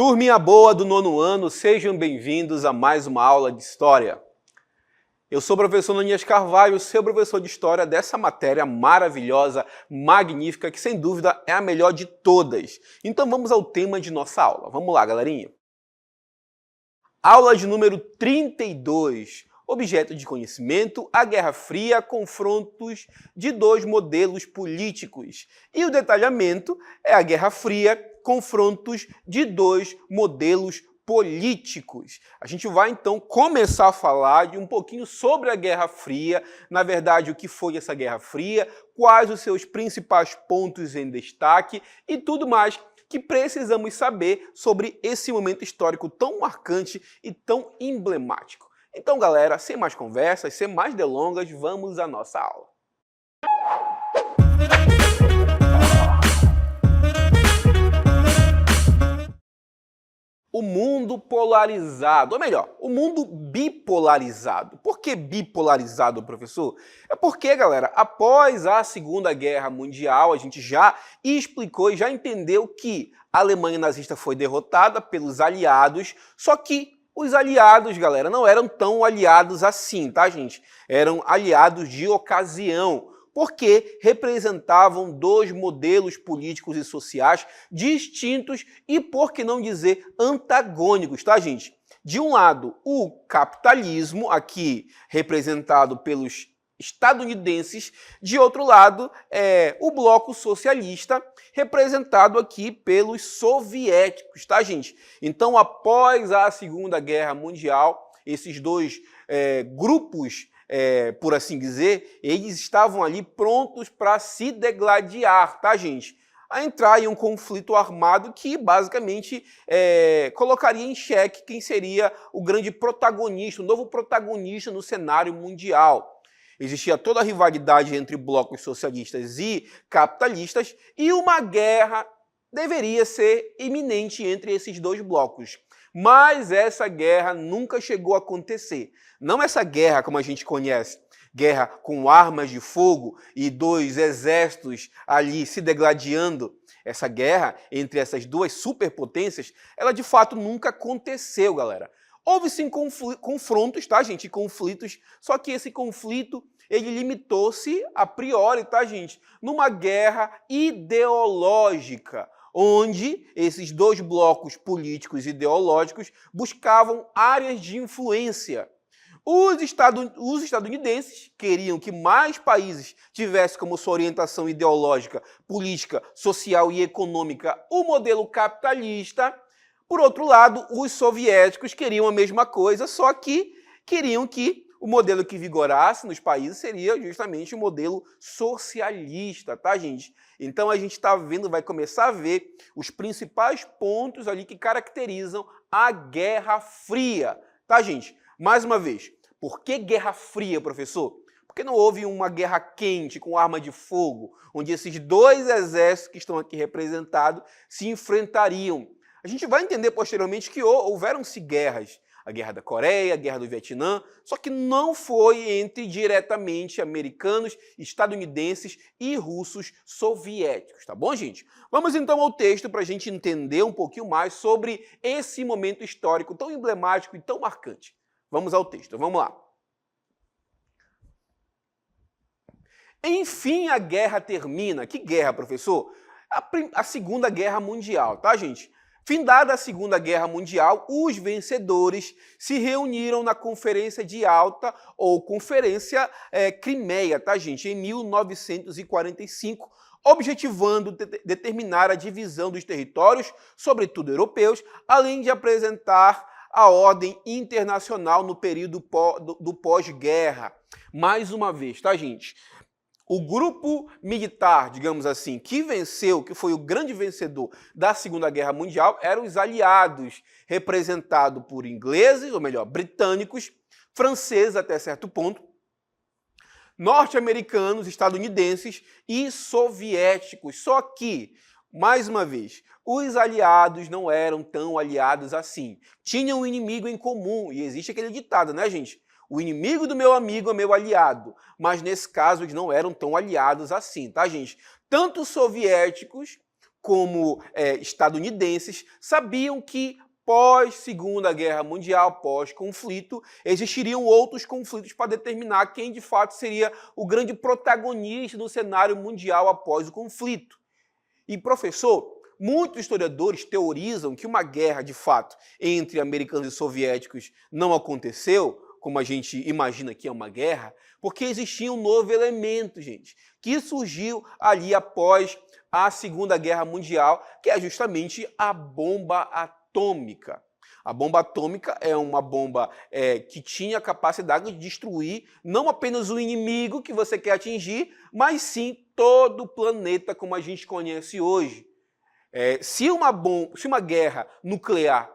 Turminha boa do nono ano, sejam bem-vindos a mais uma aula de História. Eu sou o professor Ananias Carvalho, seu professor de História dessa matéria maravilhosa, magnífica, que sem dúvida é a melhor de todas. Então vamos ao tema de nossa aula. Vamos lá, galerinha. Aula de número 32. Objeto de conhecimento, a Guerra Fria, confrontos de dois modelos políticos. E o detalhamento é a Guerra Fria, confrontos de dois modelos políticos. A gente vai, então, começar a falar de um pouquinho sobre a Guerra Fria, na verdade, o que foi essa Guerra Fria, quais os seus principais pontos em destaque e tudo mais que precisamos saber sobre esse momento histórico tão marcante e tão emblemático. Então, galera, sem mais conversas, sem mais delongas, vamos à nossa aula. O mundo polarizado, ou melhor, o mundo bipolarizado. Por que bipolarizado, professor? É porque, galera, após a Segunda Guerra Mundial, a gente já explicou e já entendeu que a Alemanha nazista foi derrotada pelos aliados, só que os aliados, galera, não eram tão aliados assim, tá, gente? Eram aliados de ocasião, porque representavam dois modelos políticos e sociais distintos e, por que não dizer, antagônicos, tá, gente? De um lado, o capitalismo, aqui representado pelos estadunidenses, de outro lado, o bloco socialista, representado aqui pelos soviéticos, tá, gente? Então, após a Segunda Guerra Mundial, esses dois grupos, por assim dizer, eles estavam ali prontos para se degladiar, tá, gente? A entrar em um conflito armado que, basicamente, colocaria em xeque quem seria o grande protagonista, o novo protagonista no cenário mundial. Existia toda a rivalidade entre blocos socialistas e capitalistas e uma guerra deveria ser iminente entre esses dois blocos. Mas essa guerra nunca chegou a acontecer. Não essa guerra como a gente conhece, guerra com armas de fogo e dois exércitos ali se degladiando. Essa guerra entre essas duas superpotências, ela de fato nunca aconteceu, galera. Houve sim confrontos, tá, gente? Conflitos, só que esse conflito, ele limitou-se a priori, tá, gente? Numa guerra ideológica, onde esses dois blocos políticos e ideológicos buscavam áreas de influência. Os estadunidenses queriam que mais países tivessem como sua orientação ideológica, política, social e econômica o modelo capitalista. Por outro lado, os soviéticos queriam a mesma coisa, só que queriam que o modelo que vigorasse nos países seria justamente o modelo socialista, tá, gente? Então a gente está vendo, vai começar a ver os principais pontos ali que caracterizam a Guerra Fria, tá, gente? Mais uma vez, por que Guerra Fria, professor? Porque não houve uma guerra quente com arma de fogo, onde esses dois exércitos que estão aqui representados se enfrentariam. A gente vai entender posteriormente que houveram-se guerras, a Guerra da Coreia, a Guerra do Vietnã, só que não foi entre diretamente americanos, estadunidenses e russos soviéticos, tá bom, gente? Vamos então ao texto para a gente entender um pouquinho mais sobre esse momento histórico tão emblemático e tão marcante. Vamos ao texto, vamos lá. Enfim, a guerra termina. Que guerra, professor? A Segunda Guerra Mundial, tá, gente? Findada a Segunda Guerra Mundial, os vencedores se reuniram na Conferência de Alta, ou Conferência Crimeia, tá, gente? Em 1945, objetivando determinar a divisão dos territórios, sobretudo europeus, além de apresentar a ordem internacional no período do pós-guerra. Mais uma vez, tá, gente? O grupo militar, digamos assim, que venceu, que foi o grande vencedor da Segunda Guerra Mundial, eram os aliados, representados por ingleses, ou melhor, britânicos, franceses até certo ponto, norte-americanos, estadunidenses e soviéticos. Só que, mais uma vez, os aliados não eram tão aliados assim. Tinham um inimigo em comum, e existe aquele ditado, né, gente? O inimigo do meu amigo é meu aliado. Mas nesse caso eles não eram tão aliados assim, tá, gente? Tanto os soviéticos como estadunidenses, sabiam que pós-Segunda Guerra Mundial, pós-conflito, existiriam outros conflitos para determinar quem de fato seria o grande protagonista no cenário mundial após o conflito. E, professor, muitos historiadores teorizam que uma guerra, de fato, entre americanos e soviéticos não aconteceu, como a gente imagina que é uma guerra, porque existia um novo elemento, gente, que surgiu ali após a Segunda Guerra Mundial, que é justamente a bomba atômica. A bomba atômica é uma bomba que tinha a capacidade de destruir não apenas o inimigo que você quer atingir, mas sim todo o planeta como a gente conhece hoje. Se uma guerra nuclear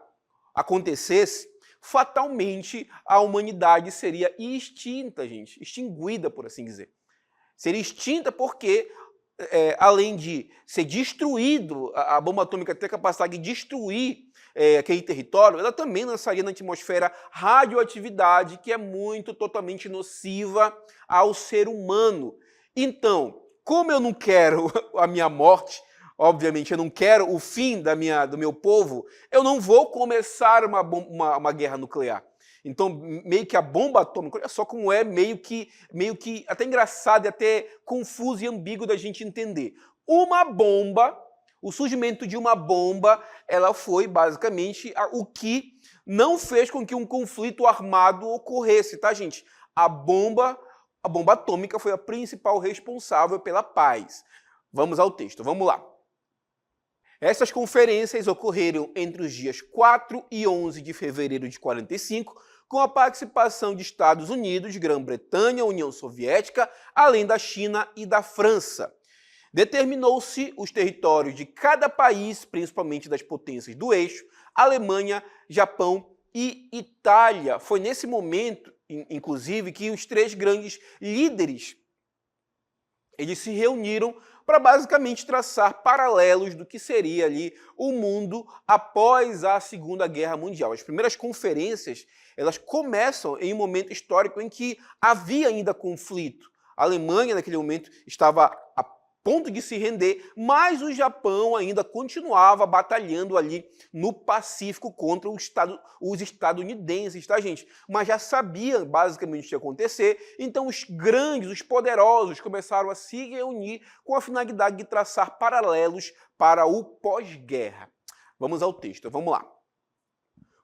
acontecesse, fatalmente a humanidade seria extinta, gente, extinguida, por assim dizer. Seria extinta porque, além de ser destruído, a bomba atômica ter a capacidade de destruir aquele território, ela também lançaria na atmosfera radioatividade, que é totalmente nociva ao ser humano. Então, como eu não quero a minha morte, obviamente eu não quero o fim do meu povo, eu não vou começar uma guerra nuclear. Então, meio que a bomba atômica, olha só como é meio que até engraçado e até confuso e ambíguo da gente entender. O surgimento de uma bomba, ela foi basicamente o que não fez com que um conflito armado ocorresse, tá, gente? A bomba atômica foi a principal responsável pela paz. Vamos ao texto, vamos lá. Essas conferências ocorreram entre os dias 4 e 11 de fevereiro de 45, com a participação de Estados Unidos, Grã-Bretanha, União Soviética, além da China e da França. Determinou-se os territórios de cada país, principalmente das potências do eixo, Alemanha, Japão e Itália. Foi nesse momento, inclusive, que os três grandes líderes eles se reuniram para basicamente traçar paralelos do que seria ali o mundo após a Segunda Guerra Mundial. As primeiras conferências, elas começam em um momento histórico em que havia ainda conflito. A Alemanha, naquele momento, estava a ponto de se render, mas o Japão ainda continuava batalhando ali no Pacífico contra os estadunidenses, tá, gente? Mas já sabia basicamente o que ia acontecer, então os grandes, os poderosos começaram a se reunir com a finalidade de traçar paralelos para o pós-guerra. Vamos ao texto, vamos lá.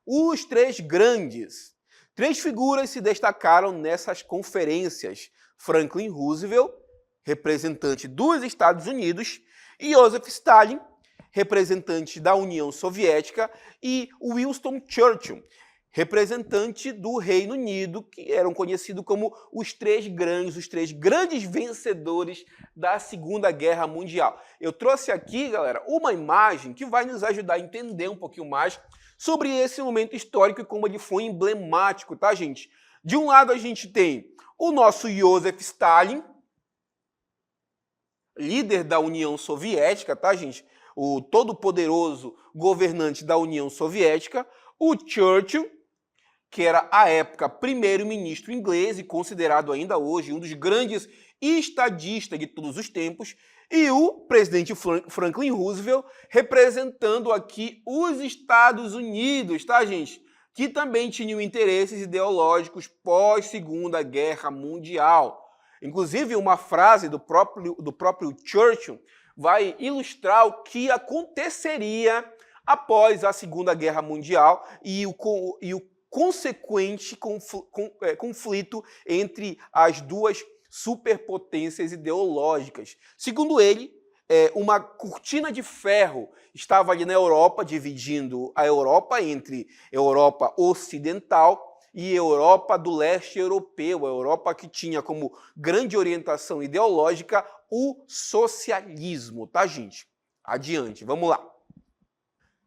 Os três grandes. Três figuras se destacaram nessas conferências: Franklin Roosevelt, representante dos Estados Unidos, e Joseph Stalin, representante da União Soviética, e Winston Churchill, representante do Reino Unido, que eram conhecidos como os três grandes vencedores da Segunda Guerra Mundial. Eu trouxe aqui, galera, uma imagem que vai nos ajudar a entender um pouquinho mais sobre esse momento histórico e como ele foi emblemático, tá, gente? De um lado a gente tem o nosso Joseph Stalin, líder da União Soviética, tá, gente? O todo-poderoso governante da União Soviética. O Churchill, que era, à época, primeiro-ministro inglês e considerado ainda hoje um dos grandes estadistas de todos os tempos. E o presidente Franklin Roosevelt, representando aqui os Estados Unidos, tá, gente? Que também tinham interesses ideológicos pós-Segunda Guerra Mundial. Inclusive, uma frase do próprio Churchill vai ilustrar o que aconteceria após a Segunda Guerra Mundial e o consequente conflito entre as duas superpotências ideológicas. Segundo ele, uma cortina de ferro estava ali na Europa, dividindo a Europa entre Europa Ocidental e Europa do leste europeu, a Europa que tinha como grande orientação ideológica o socialismo, tá, gente? Adiante, vamos lá.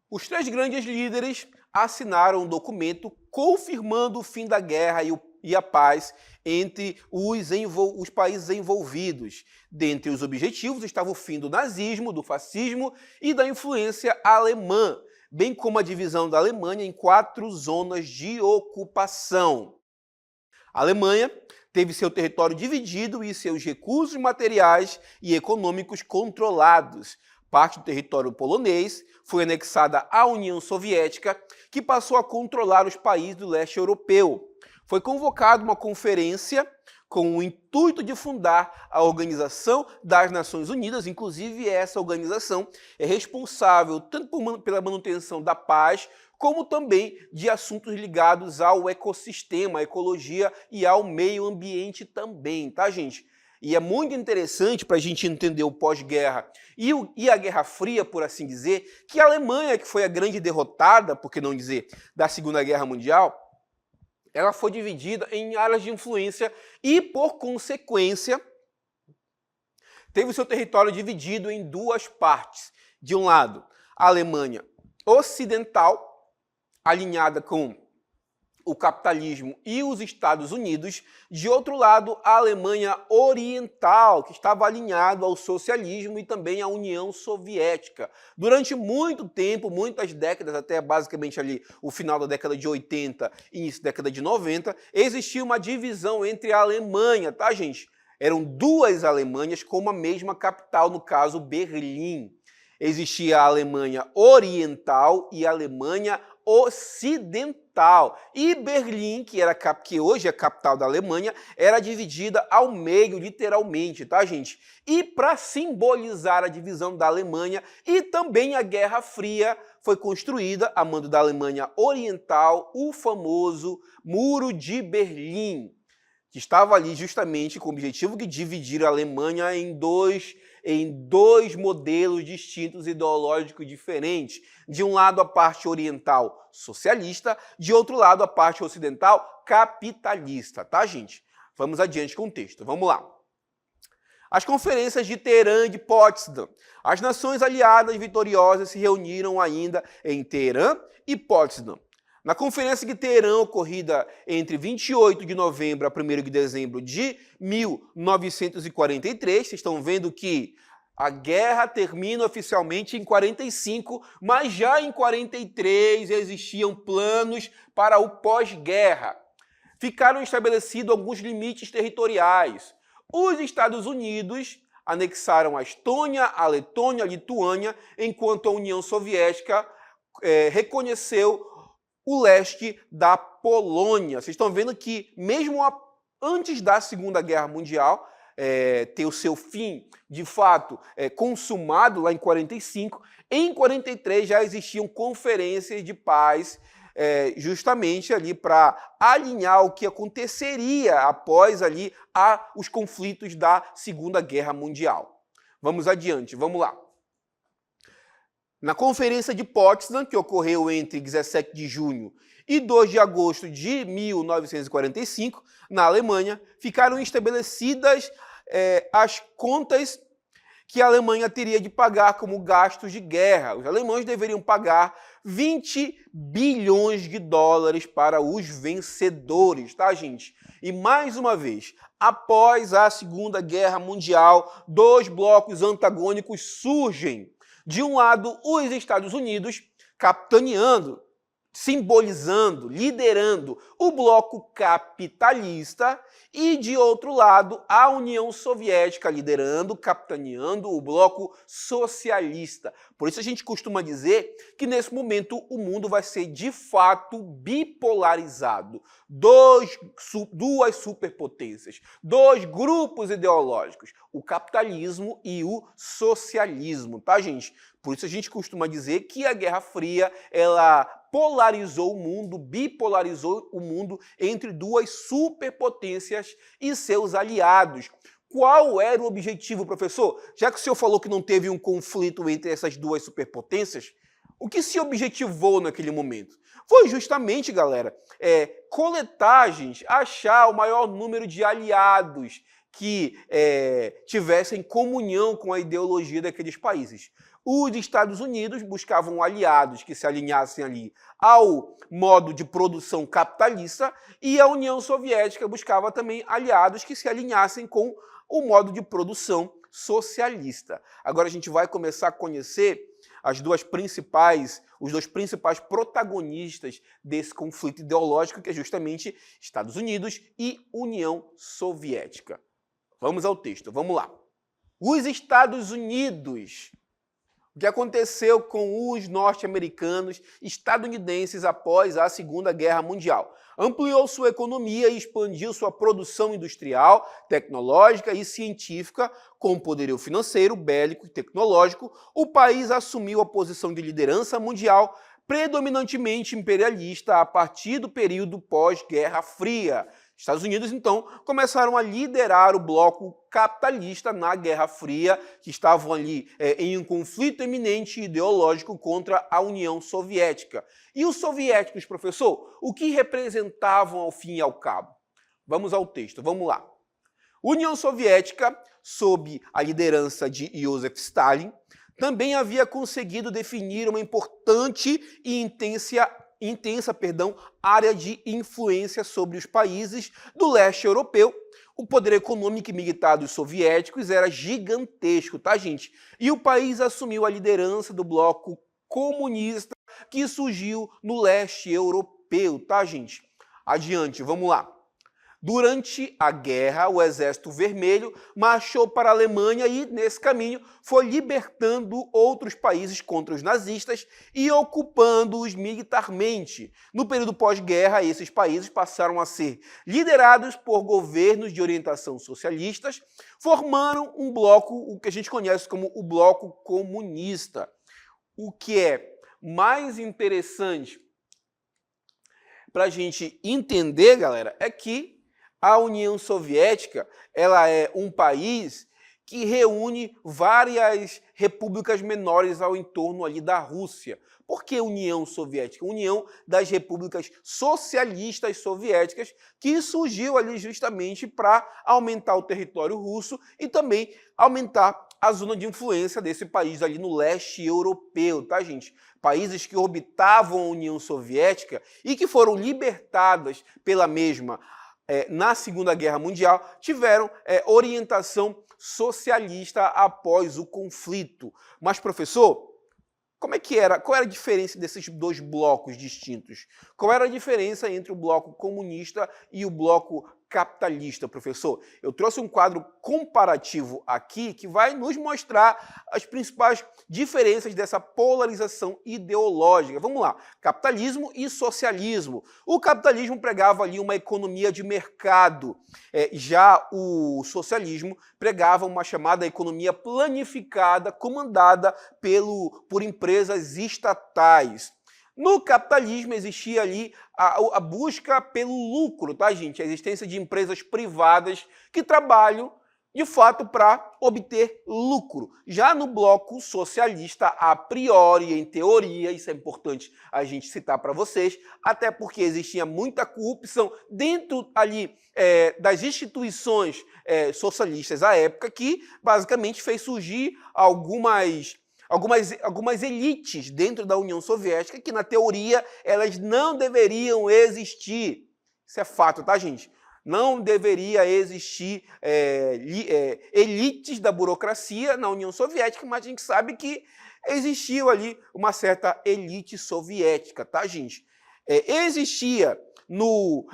Os três grandes líderes assinaram um documento confirmando o fim da guerra e a paz entre os países envolvidos. Dentre os objetivos estava o fim do nazismo, do fascismo e da influência alemã, bem como a divisão da Alemanha em 4 zonas de ocupação. A Alemanha teve seu território dividido e seus recursos materiais e econômicos controlados. Parte do território polonês foi anexada à União Soviética, que passou a controlar os países do leste europeu. Foi convocada uma conferência com o intuito de fundar a Organização das Nações Unidas. Inclusive, essa organização é responsável tanto pela manutenção da paz, como também de assuntos ligados ao ecossistema, à ecologia e ao meio ambiente também, tá, gente? E é muito interessante para a gente entender o pós-guerra e a Guerra Fria, por assim dizer, que a Alemanha, que foi a grande derrotada, por que não dizer, da Segunda Guerra Mundial, ela foi dividida em áreas de influência e, por consequência, teve o seu território dividido em duas partes. De um lado, a Alemanha ocidental, alinhada com o capitalismo e os Estados Unidos. De outro lado, a Alemanha oriental, que estava alinhado ao socialismo e também à União Soviética. Durante muito tempo, muitas décadas, até basicamente ali o final da década de 80 e início da década de 90, existia uma divisão entre a Alemanha, tá, gente? Eram duas Alemanhas com uma mesma capital, no caso, Berlim. Existia a Alemanha Oriental e a Alemanha Ocidental. E Berlim, que hoje é a capital da Alemanha, era dividida ao meio, literalmente, tá, gente? E para simbolizar a divisão da Alemanha e também a Guerra Fria, foi construída, a mando da Alemanha Oriental, o famoso Muro de Berlim, que estava ali justamente com o objetivo de dividir a Alemanha em dois modelos distintos, ideológicos diferentes. De um lado, a parte oriental socialista, de outro lado, a parte ocidental capitalista, tá, gente? Vamos adiante com o texto, vamos lá. As conferências de Teherã e de Potsdam. As nações aliadas vitoriosas se reuniram ainda em Teherã e Potsdam. Na Conferência de Teherã, ocorrida entre 28 de novembro a 1º de dezembro de 1943, vocês estão vendo que a guerra termina oficialmente em 45, mas já em 43 existiam planos para o pós-guerra. Ficaram estabelecidos alguns limites territoriais. Os Estados Unidos anexaram a Estônia, a Letônia, a Lituânia, enquanto a União Soviética reconheceu o leste da Polônia. Vocês estão vendo que, mesmo antes da Segunda Guerra Mundial ter o seu fim, de fato, consumado lá em 45, em 43 já existiam conferências de paz, justamente ali para alinhar o que aconteceria após ali os conflitos da Segunda Guerra Mundial. Vamos adiante, vamos lá. Na Conferência de Potsdam, que ocorreu entre 17 de junho e 2 de agosto de 1945, na Alemanha, ficaram estabelecidas as contas que a Alemanha teria de pagar como gastos de guerra. Os alemães deveriam pagar 20 bilhões de dólares para os vencedores, tá, gente? E mais uma vez, após a Segunda Guerra Mundial, dois blocos antagônicos surgem. De um lado, os Estados Unidos capitaneando, simbolizando, liderando o bloco capitalista, e de outro lado, a União Soviética liderando, capitaneando o bloco socialista. Por isso a gente costuma dizer que nesse momento o mundo vai ser de fato bipolarizado. Duas superpotências, dois grupos ideológicos, o capitalismo e o socialismo, tá, gente? Por isso a gente costuma dizer que a Guerra Fria, ela polarizou o mundo, bipolarizou o mundo entre duas superpotências e seus aliados. Qual era o objetivo, professor? Já que o senhor falou que não teve um conflito entre essas duas superpotências, o que se objetivou naquele momento? Foi justamente, galera, coletar, gente, achar o maior número de aliados que tivessem comunhão com a ideologia daqueles países. Os Estados Unidos buscavam aliados que se alinhassem ali ao modo de produção capitalista, e a União Soviética buscava também aliados que se alinhassem com o modo de produção socialista. Agora a gente vai começar a conhecer os dois principais protagonistas desse conflito ideológico, que é justamente Estados Unidos e União Soviética. Vamos ao texto, vamos lá. Os Estados Unidos O que aconteceu com os norte-americanos estadunidenses após a Segunda Guerra Mundial? Ampliou sua economia e expandiu sua produção industrial, tecnológica e científica. Com poderio financeiro, bélico e tecnológico, o país assumiu a posição de liderança mundial, predominantemente imperialista, a partir do período pós-Guerra Fria. Estados Unidos, então, começaram a liderar o bloco capitalista na Guerra Fria, que estavam ali em um conflito eminente ideológico contra a União Soviética. E os soviéticos, professor, o que representavam ao fim e ao cabo? Vamos ao texto, vamos lá. União Soviética, sob a liderança de Joseph Stalin, também havia conseguido definir uma importante e intensa área de influência sobre os países do leste europeu. O poder econômico e militar dos soviéticos era gigantesco, tá, gente? E o país assumiu a liderança do bloco comunista que surgiu no leste europeu, tá, gente? Adiante, vamos lá. Durante a guerra, o Exército Vermelho marchou para a Alemanha e, nesse caminho, foi libertando outros países contra os nazistas e ocupando-os militarmente. No período pós-guerra, esses países passaram a ser liderados por governos de orientação socialistas, formando um bloco, o que a gente conhece como o bloco comunista. O que é mais interessante para a gente entender, galera, é que a União Soviética, ela é um país que reúne várias repúblicas menores ao entorno ali da Rússia. Por que União Soviética? União das repúblicas socialistas soviéticas, que surgiu ali justamente para aumentar o território russo e também aumentar a zona de influência desse país ali no leste europeu, tá, gente? Países que orbitavam a União Soviética e que foram libertadas pela mesma na Segunda Guerra Mundial, tiveram orientação socialista após o conflito. Mas, professor, como é que era? Qual era a diferença desses dois blocos distintos? Qual era a diferença entre o bloco comunista e o bloco capitalista, professor? Eu trouxe um quadro comparativo aqui que vai nos mostrar as principais diferenças dessa polarização ideológica. Vamos lá. Capitalismo e socialismo. O capitalismo pregava ali uma economia de mercado. Já o socialismo pregava uma chamada economia planificada, comandada por empresas estatais. No capitalismo existia ali a busca pelo lucro, tá, gente? A existência de empresas privadas que trabalham, de fato, para obter lucro. Já no bloco socialista, a priori, em teoria, isso é importante a gente citar para vocês, até porque existia muita corrupção dentro ali das instituições socialistas à época, que basicamente fez surgir algumas elites dentro da União Soviética que, na teoria, elas não deveriam existir. Isso é fato, tá, gente? Não deveria existir elites da burocracia na União Soviética, mas a gente sabe que existiu ali uma certa elite soviética, tá, gente? Existia no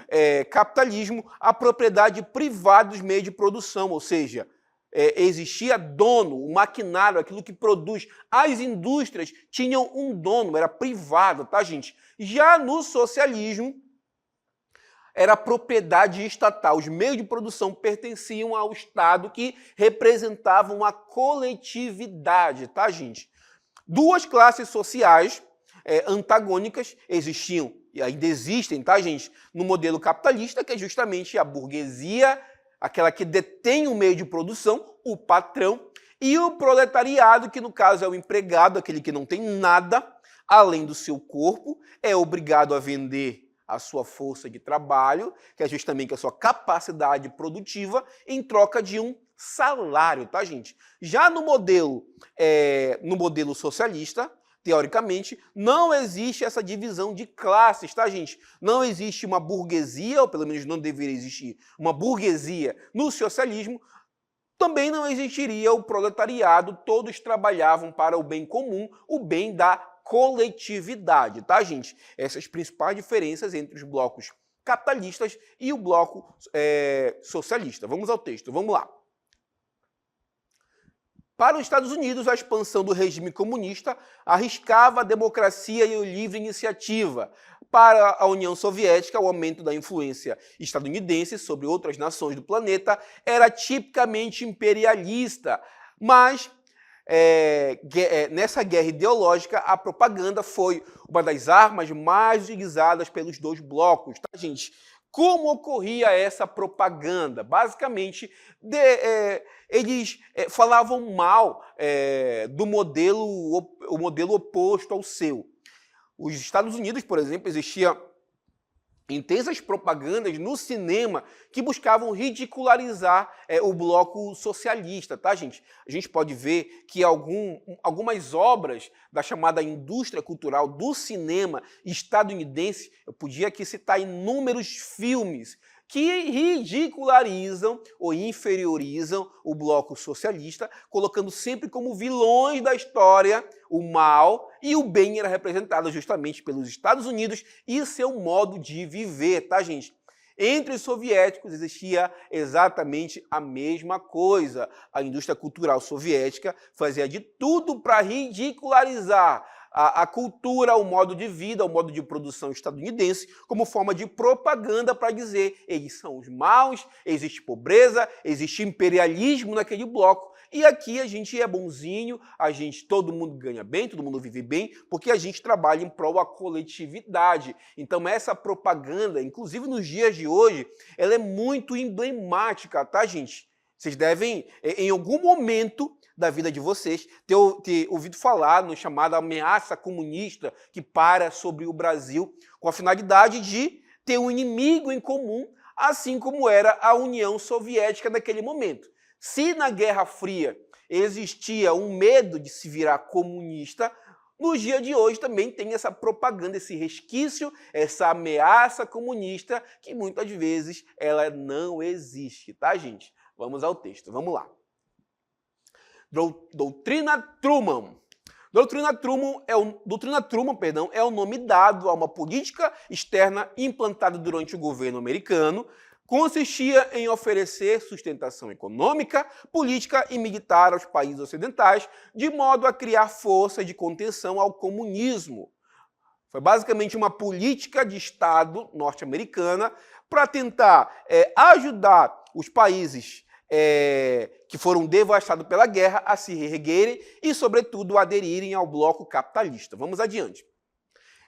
capitalismo a propriedade privada dos meios de produção, ou seja, existia dono, o maquinário, aquilo que produz. As indústrias tinham um dono, era privado, tá, gente? Já no socialismo, era propriedade estatal. Os meios de produção pertenciam ao Estado, que representavam a coletividade, tá, gente? Duas classes sociais antagônicas existiam, e ainda existem, tá, gente? No modelo capitalista, que é justamente a burguesia, aquela que detém o meio de produção, o patrão, e o proletariado, que no caso é o empregado, aquele que não tem nada além do seu corpo, é obrigado a vender a sua força de trabalho, que é justamente a sua capacidade produtiva, em troca de um salário, tá, gente? Já no modelo socialista, teoricamente, não existe essa divisão de classes, tá, gente? Não existe uma burguesia, ou pelo menos não deveria existir uma burguesia no socialismo. Também não existiria o proletariado, todos trabalhavam para o bem comum, o bem da coletividade, tá, gente? Essas principais diferenças entre os blocos capitalistas e o bloco socialista. Vamos ao texto, vamos lá. Para os Estados Unidos, a expansão do regime comunista arriscava a democracia e a livre iniciativa. Para a União Soviética, o aumento da influência estadunidense sobre outras nações do planeta era tipicamente imperialista, mas nessa guerra ideológica, a propaganda foi uma das armas mais utilizadas pelos dois blocos, tá, gente? Como ocorria essa propaganda? Basicamente, eles falavam mal do o modelo oposto ao seu. Os Estados Unidos, por exemplo, existia intensas propagandas no cinema que buscavam ridicularizar o bloco socialista, tá, gente? A gente pode ver que algumas obras da chamada indústria cultural do cinema estadunidense, eu podia aqui citar inúmeros filmes que ridicularizam ou inferiorizam o bloco socialista, colocando sempre como vilões da história o mal, e o bem era representado justamente pelos Estados Unidos e seu modo de viver, tá, gente? Entre os soviéticos existia exatamente a mesma coisa. A indústria cultural soviética fazia de tudo para ridicularizar a cultura, o modo de vida, o modo de produção estadunidense, como forma de propaganda para dizer eles são os maus, existe pobreza, existe imperialismo naquele bloco, e aqui a gente é bonzinho, todo mundo ganha bem, todo mundo vive bem, porque a gente trabalha em prol da coletividade. Então essa propaganda, inclusive nos dias de hoje, ela é muito emblemática, tá, gente? Vocês devem, em algum momento da vida de vocês, ter ouvido falar no chamado ameaça comunista que para sobre o Brasil, com a finalidade de ter um inimigo em comum, assim como era a União Soviética naquele momento. Se na Guerra Fria existia um medo de se virar comunista, no dia de hoje também tem essa propaganda, esse resquício, essa ameaça comunista, que muitas vezes ela não existe, tá, gente? Vamos ao texto, vamos lá. Doutrina Truman. Doutrina Truman, é o nome dado a uma política externa implantada durante o governo americano. Consistia em oferecer sustentação econômica, política e militar aos países ocidentais, de modo a criar força de contenção ao comunismo. Foi basicamente uma política de Estado norte-americana para tentar ajudar os países que foram devastados pela guerra a se reerguerem e, sobretudo, aderirem ao bloco capitalista. Vamos adiante.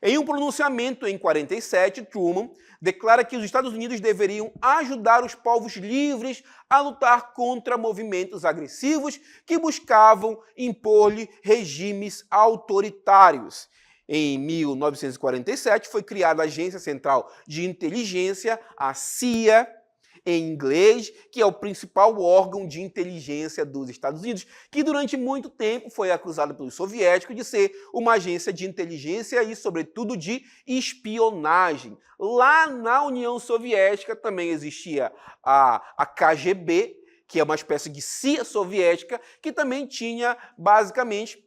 Em um pronunciamento em 47, Truman declara que os Estados Unidos deveriam ajudar os povos livres a lutar contra movimentos agressivos que buscavam impor-lhe regimes autoritários. Em 1947, foi criada a Agência Central de Inteligência, a CIA, em inglês, que é o principal órgão de inteligência dos Estados Unidos, que durante muito tempo foi acusado pelos soviéticos de ser uma agência de inteligência e, sobretudo, de espionagem. Lá na União Soviética também existia a KGB, que é uma espécie de CIA soviética, que também tinha basicamente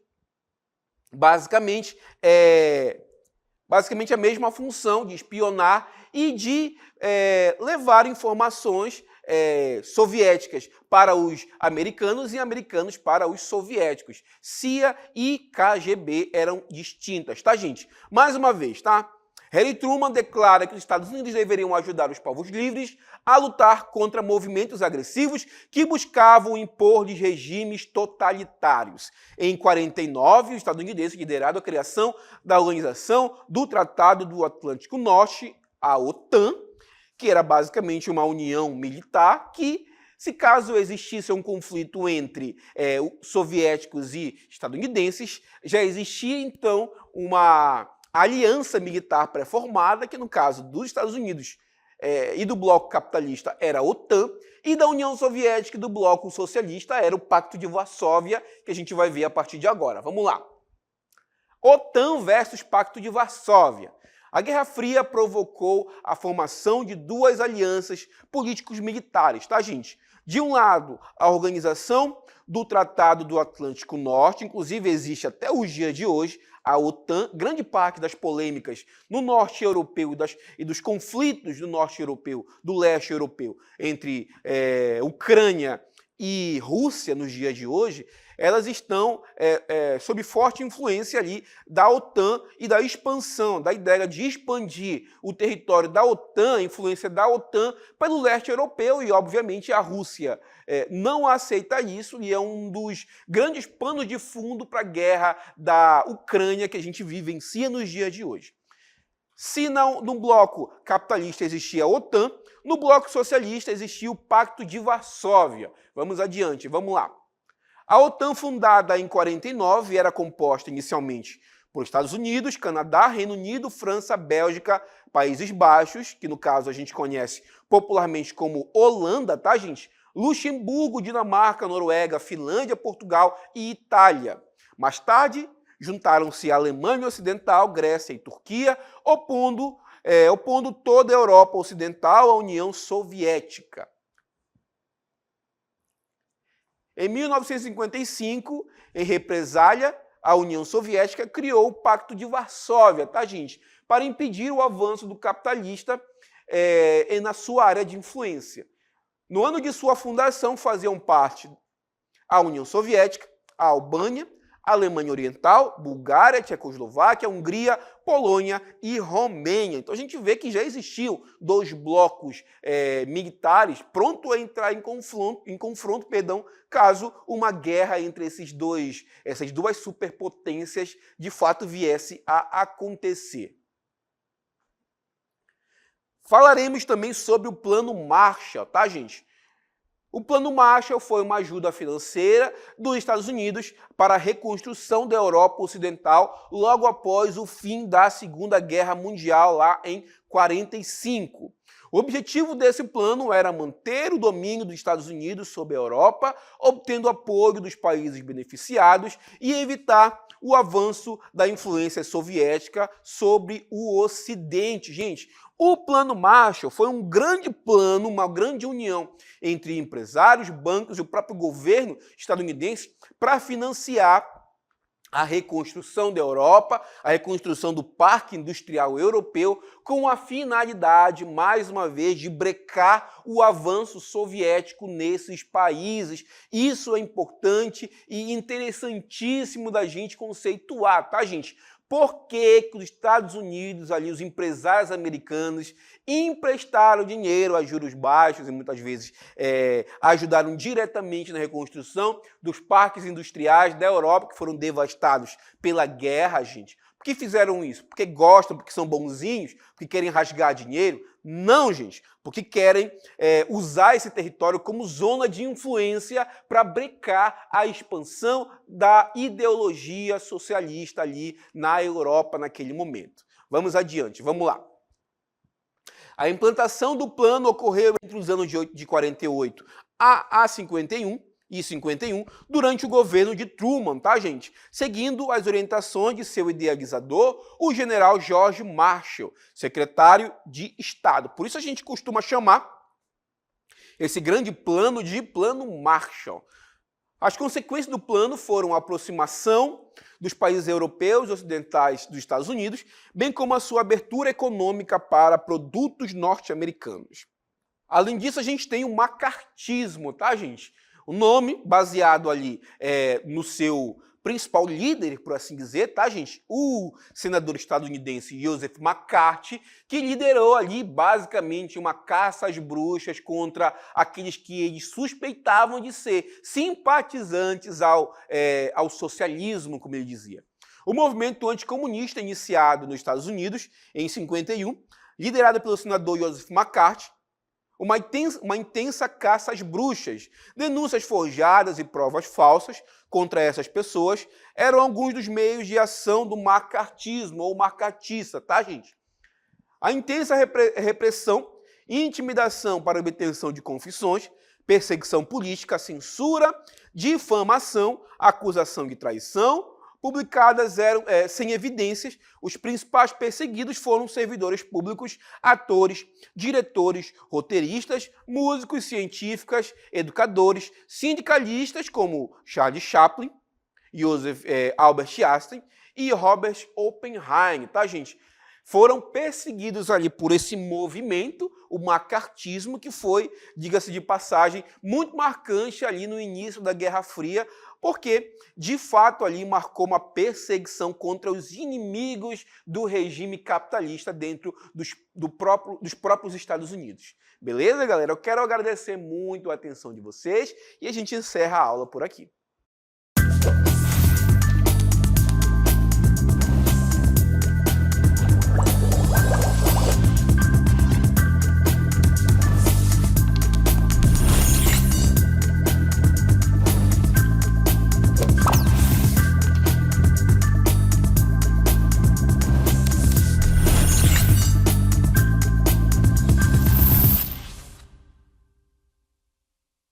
a mesma função de espionar e de levar informações soviéticas para os americanos e americanos para os soviéticos. CIA e KGB eram distintas, tá, gente? Mais uma vez, tá? Harry Truman declara que os Estados Unidos deveriam ajudar os povos livres a lutar contra movimentos agressivos que buscavam impor-lhes regimes totalitários. Em 49, os estadunidenses lideraram a criação da Organização do Tratado do Atlântico Norte, a OTAN, que era basicamente uma união militar que, se caso existisse um conflito entre soviéticos e estadunidenses, já existia então uma aliança militar pré-formada, que no caso dos Estados Unidos e do bloco capitalista era a OTAN, e da União Soviética e do bloco socialista era o Pacto de Varsóvia, que a gente vai ver a partir de agora. Vamos lá. OTAN versus Pacto de Varsóvia. A Guerra Fria provocou a formação de duas alianças políticos militares, tá, gente? De um lado, a Organização do Tratado do Atlântico Norte, inclusive existe até os dias de hoje, a OTAN. Grande parte das polêmicas no norte europeu e dos conflitos do norte europeu, do leste europeu, entre Ucrânia e Rússia nos dias de hoje, elas estão sob forte influência ali da OTAN e da expansão, da ideia de expandir o território da OTAN, a influência da OTAN pelo leste europeu, e obviamente a Rússia não aceita isso, e é um dos grandes panos de fundo para a guerra da Ucrânia que a gente vivencia nos dias de hoje. Se no bloco capitalista existia a OTAN, no bloco socialista existia o Pacto de Varsóvia. Vamos adiante, vamos lá. A OTAN, fundada em 49, era composta inicialmente por Estados Unidos, Canadá, Reino Unido, França, Bélgica, Países Baixos, que no caso a gente conhece popularmente como Holanda, tá, gente? Luxemburgo, Dinamarca, Noruega, Finlândia, Portugal e Itália. Mais tarde, juntaram-se a Alemanha Ocidental, Grécia e Turquia, opondo toda a Europa Ocidental à União Soviética. Em 1955, em represália, a União Soviética criou o Pacto de Varsóvia, tá, gente? Para impedir o avanço do capitalista na sua área de influência. No ano de sua fundação, faziam parte a União Soviética, a Albânia, a Alemanha Oriental, Bulgária, Tchecoslováquia, Hungria, Polônia e Romênia. Então a gente vê que já existiam dois blocos militares prontos a entrar em confronto, caso uma guerra entre essas duas superpotências de fato viesse a acontecer. Falaremos também sobre o Plano Marshall, tá, gente? O Plano Marshall foi uma ajuda financeira dos Estados Unidos para a reconstrução da Europa Ocidental logo após o fim da Segunda Guerra Mundial, lá em 1945. O objetivo desse plano era manter o domínio dos Estados Unidos sobre a Europa, obtendo apoio dos países beneficiados e evitar o avanço da influência soviética sobre o Ocidente. Gente, o Plano Marshall foi um grande plano, uma grande união entre empresários, bancos e o próprio governo estadunidense para financiar a reconstrução da Europa, a reconstrução do parque industrial europeu, com a finalidade, mais uma vez, de brecar o avanço soviético nesses países. Isso é importante e interessantíssimo da gente conceituar, tá, gente? Por que os Estados Unidos, ali, os empresários americanos, emprestaram dinheiro a juros baixos e muitas vezes ajudaram diretamente na reconstrução dos parques industriais da Europa, que foram devastados pela guerra, gente? Por que fizeram isso? Porque gostam, porque são bonzinhos, porque querem rasgar dinheiro? Não, gente, porque querem usar esse território como zona de influência para brecar a expansão da ideologia socialista ali na Europa naquele momento. Vamos adiante, vamos lá. A implantação do plano ocorreu entre os anos de 48 a 51, durante o governo de Truman, tá, gente? Seguindo as orientações de seu idealizador, o general George Marshall, secretário de Estado. Por isso a gente costuma chamar esse grande plano de Plano Marshall. As consequências do plano foram a aproximação dos países europeus e ocidentais dos Estados Unidos, bem como a sua abertura econômica para produtos norte-americanos. Além disso, a gente tem o macartismo, tá, gente? O nome baseado ali no seu principal líder, por assim dizer, tá, gente? O senador estadunidense Joseph McCarthy, que liderou ali basicamente uma caça às bruxas contra aqueles que eles suspeitavam de ser simpatizantes ao socialismo, como ele dizia. O movimento anticomunista iniciado nos Estados Unidos em 51, liderado pelo senador Joseph McCarthy, uma intensa caça às bruxas, denúncias forjadas e provas falsas contra essas pessoas eram alguns dos meios de ação do macartismo ou macartista, tá, gente? A intensa repressão e intimidação para a obtenção de confissões, perseguição política, censura, difamação, acusação de traição, publicadas eram sem evidências. Os principais perseguidos foram servidores públicos, atores, diretores, roteiristas, músicos, cientistas, educadores, sindicalistas como Charles Chaplin, Albert Einstein e Robert Oppenheim, tá, gente? Foram perseguidos ali por esse movimento, o macartismo, que foi, diga-se de passagem, muito marcante ali no início da Guerra Fria, porque, de fato, ali marcou uma perseguição contra os inimigos do regime capitalista dentro dos próprios Estados Unidos. Beleza, galera? Eu quero agradecer muito a atenção de vocês e a gente encerra a aula por aqui.